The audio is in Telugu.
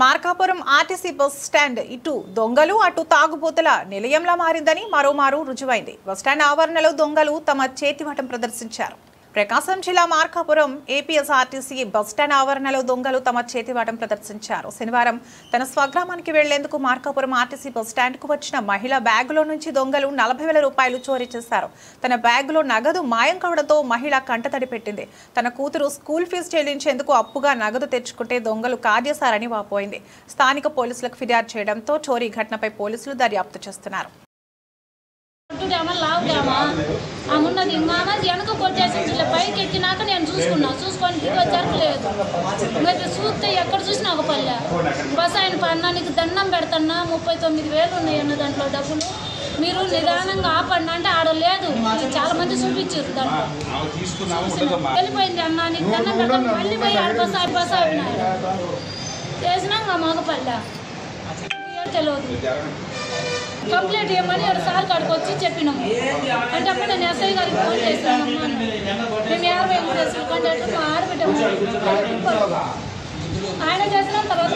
మార్కాపురం ఆర్టీసీ బస్ స్టాండ్ ఇటు దొంగలు అటు తాగుబోతుల నిలయంలా మారిందని మరోమారు రుజువైంది. బస్ స్టాండ్ ఆవరణలో దొంగలు తమ చేతివాటం ప్రదర్శించారు. ప్రకాశం జిల్లా మార్కాపురం ఏపీఎస్ఆర్టీసీ బస్ స్టాండ్ ఆవరణలో దొంగలు తమ చేతివాటం ప్రదర్శించారు. శనివారం తన స్వగ్రామానికి వెళ్లేందుకు మార్కాపురం ఆర్టీసీ బస్ స్టాండ్ కు వచ్చిన మహిళ బ్యాగులో నుంచి దొంగలు 40,000 రూపాయలు చోరీ చేశారు. తన బ్యాగులో నగదు మాయం కావడంతో మహిళ కంటతడి పెట్టింది. తన కూతురు స్కూల్ ఫీజు చెల్లించేందుకు అప్పుగా నగదు తెచ్చుకుంటే దొంగలు కాజేశారని వాపోయింది. స్థానిక పోలీసులకు ఫిర్యాదు చేయడంతో చోరీ ఘటనపై పోలీసులు దర్యాప్తు చేస్తున్నారు. ఉన్నది వెనక కొట్టేసి పైకి ఎక్కినాక నేను చూసుకొని దిగో జరగలేదు. మరి చూస్తే ఎక్కడ చూసినా ఒక పల్లె బస్ ఆయన పన్నానికి దండం పెడతన్నా 39,000 ఉన్నాయి అన్న దాంట్లో డబ్బులు. మీరు నిదానంగా ఆపండి అంటే ఆడ లేదు. చాలా మంది చూపించారు దాంట్లో వెళ్ళిపోయింది అన్న నీకు దండం పెడతాను మళ్ళీ పోయి ఆడ బస్ ఆపినాడు చేసినాక మగపల్లె తెలియదు. కంప్లైంట్ ఇవ్వమని 2 సార్లు కాడికి వచ్చి చెప్పినాము. అంటే అప్పుడు నేను ఎస్ఐ గారికి ఫోన్ చేస్తానమ్మా మేము 50 కేసులు కంటే మా ఆడబిడ్డ ఆయన చేసిన తర్వాత